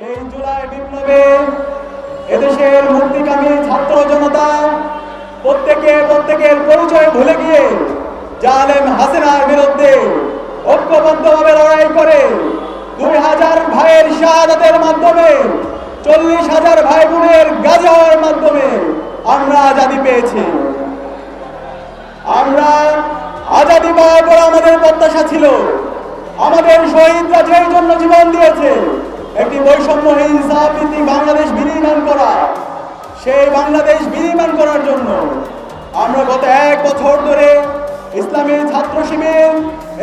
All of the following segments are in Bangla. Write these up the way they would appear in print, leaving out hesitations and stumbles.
এই জুলাই বিপ্লবে এদেশের মুক্তিকামী ছাত্র জনতা প্রত্যেকের পরিচয় ভুলে গিয়ে জালেম হাসিনার বিরুদ্ধে ঐক্যবদ্ধভাবে লড়াই করে 2000 ভাইয়ের শাহাদাতের মাধ্যমে 40,000 ভাই বোনের গাজী হওয়ার মাধ্যমে আমরা আজাদি পেয়েছি। আমরা আজাদি পাওয়ার পর আমাদের প্রত্যাশা ছিল, আমাদের শহীদরা যেই জন্য জীবন দিয়েছে একটি বৈষম্যহীন ইনসাফভিত্তিক বাংলাদেশ বিনির্মাণ করা, সেই বাংলাদেশ বিনির্মাণ করার জন্য আমরা গত 1 বছর ধরে ইসলামী ছাত্র শিবির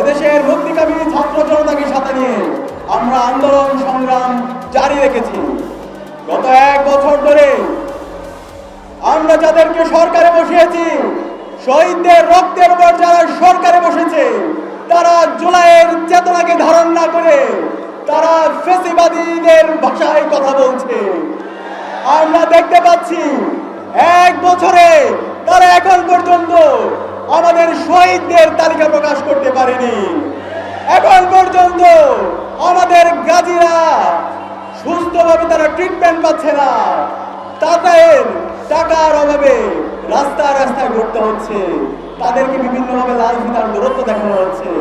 এদেশের মুক্তিকামী ছাত্র জনতাকে সাথে নিয়ে আমরা আন্দোলন সংগ্রাম জারি রেখেছি। গত 1 বছর ধরে আমরা যাদেরকে সরকারে বসিয়েছি, শহীদদের রক্তের উপর যারা সরকারে বসেছে, তারা জুলাইয়ের চেতনাকে ধারণ না করে তারা ফ্যাসিবাদীদের ভাষায় কথা বলছে। আমরা দেখতে পাচ্ছি 1 বছরে তারা এখন পর্যন্ত আমাদের শহীদদের তালিকা প্রকাশ করতে পারেনি। এখন পর্যন্ত আমাদের গাজীরা সুস্থভাবে তারা ট্রিটমেন্ট পাচ্ছে না, তাদের টাকার অভাবে রাস্তায় ঘুরতে হচ্ছে, তাদেরকে বিভিন্নভাবে লাল ফিতার দূরত্ব দেখানো হচ্ছে।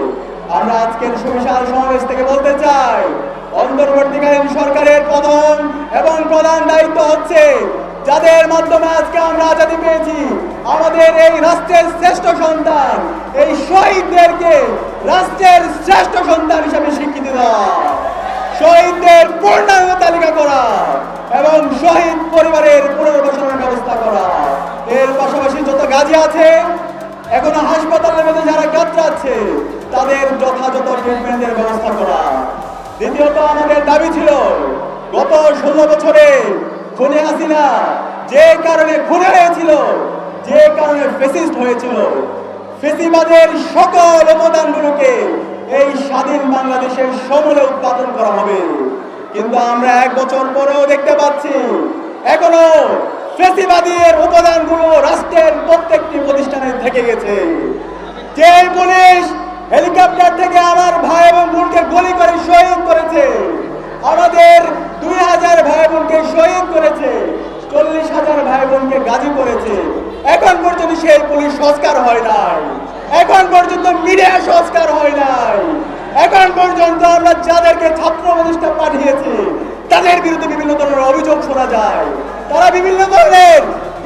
আমরা আজকের সুবিশাল সমাবেশ থেকে বলতে চাই, অন্তর্বর্তীকালীন সরকারের প্রধান এবং প্রধান দায়িত্ব হচ্ছে যাদের মাধ্যমে আজকে আমরা আজাদি পেয়েছি, আমাদের এই রাষ্ট্রের শ্রেষ্ঠ সন্তান, এই শহীদদেরকে রাষ্ট্রের শ্রেষ্ঠ সন্তান হিসেবে স্বীকৃতি দেওয়া, শহীদদের পূর্ণাঙ্গ তালিকা করা এবং শহীদ পরিবারের পুনর্বাসনের ব্যবস্থা করা। এর পাশাপাশি যত গাজী আছে এখনো হাসপাতালের মধ্যে যারা কাতরাচ্ছে তাদের যথাযথ ট্রিটমেন্টের ব্যবস্থা করা। দ্বিতীয়ত আমাদের দাবি ছিল, গত 16 বছরে খুনে হাসিনা যে কারণে খুনে হয়েছিল, যে কারণে ফ্যাসিস্ট হয়েছিল, ফ্যাসিবাদের সকল অবদানগুলোকে এই স্বাধীন বাংলাদেশের সমূলে উৎপাদন করা হবে। কিন্তু আমরা 1 বছর পরেও দেখতে পাচ্ছি এখনো ফ্যাসিবাদের উপাদানগুলো রাষ্ট্রের প্রত্যেকটি প্রতিষ্ঠানে থেকে গেছে। যে পুলিশ হেলিকপ্টার থেকে আমার ভাই এবং বোনকে গুলি করে শহীদ করেছে, আমাদের 2000 ভাই বোনকে শহীদ করেছে, 40,000 ভাই বোনকে গাজী করেছে, এখন পর্যন্ত সেই পুলিশ সংস্কার হয় নাই, এখন পর্যন্ত মিডিয়া সংস্কার হয় নাই, এখন পর্যন্ত আমরা যাদেরকে ছাত্র প্রতিষ্ঠা পাঠিয়েছি তাদের বিরুদ্ধে বিভিন্ন ধরনের অভিযোগ শোনা যায়, তারা বিভিন্ন ধরনের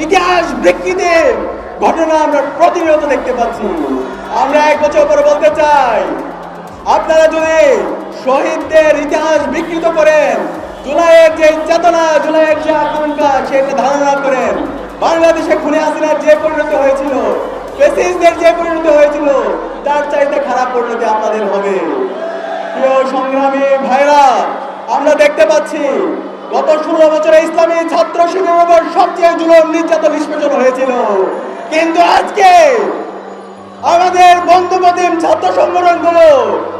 ইতিহাস বিকৃতি ঘটনা আমরা প্রতিনিয়ত দেখতে পাচ্ছি। আমরা 1 বছর পরে বলতে চাই, আপনারা যদি শহীদদের ইতিহাস বিকৃত করেন, জুলাইয়ের যে চেতনা, জুলাইয়ের যে আকাঙ্ক্ষা সেটা ধারণা করেন, বাংলাদেশে খুনে হাসিনার যে পরিণতি হয়েছিল, ফ্যাসিস্টদের যে পরিণতি হয়েছিল, তার চাইতে খারাপ পরিণতি আপনাদের হবে। প্রিয় সংগ্রামী ভাইরা, আমরা দেখতে পাচ্ছি গত 16 বছরে ইসলামী ছাত্র শিবিরের উপর সবচেয়ে জুলুম নির্যাতন নিষ্পেষণ হয়েছিল, কিন্তু আজকে আমাদের বন্ধুপ্রতিম ছাত্র সংগঠনগুলো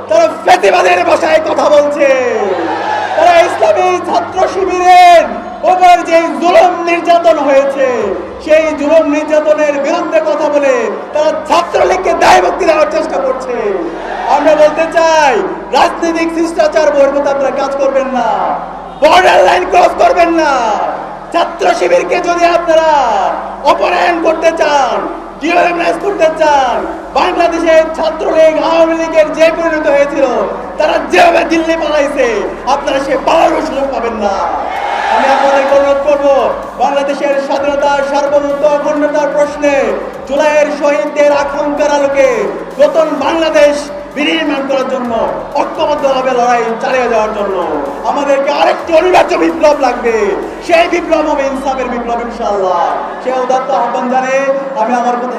তারা ফ্যাসিবাদের ভাষায় কথা বলছে। তারা ইসলামী ছাত্র শিবিরের উপর যে জুলুম নির্যাতন হয়েছে সেই জুলুম নির্যাতনের বিরুদ্ধে কথা বলে তারা ছাত্রলীগকে দায়মুক্তি দেওয়ার চেষ্টা করছে। আমরা বলতে চাই, রাজনৈতিক শিষ্টাচার বহির্ভূত আপনারা কাজ করবেন না, বর্ডার লাইন ক্রস করবেন না। ছাত্র শিবিরকে যদি আপনারা অপহরণ করতে চান, ডিওএমএস করতে চান, বাংলাদেশের ছাত্রলীগ আওয়ামী লীগের যে পরিণত হয়েছিল, তারা যেভাবে দিল্লি পালাইছে আপনারা সে পালানোর সুযোগ পাবেন না। আমি আপনাদেরকে অনুরোধ করবো, বাংলাদেশের স্বাধীনতার সার্বভৌমত্ব অখণ্ডতার প্রশ্নে জুলাইয়ের শহীদদের আকাঙ্ক্ষার আলোকে নতুন বাংলাদেশ বিনির্মাণ করার জন্য ঐক্যবদ্ধভাবে লড়াই চালিয়ে যাওয়ার জন্য আমাদেরকে আরেকটি অনিবার্য বিপ্লব লাগবে। সেই বিপ্লব হবে ইনসাফের বিপ্লব, ইনশাআল্লাহ। সে উদাত্ত আহ্বান জানিয়ে আমি আমার কথা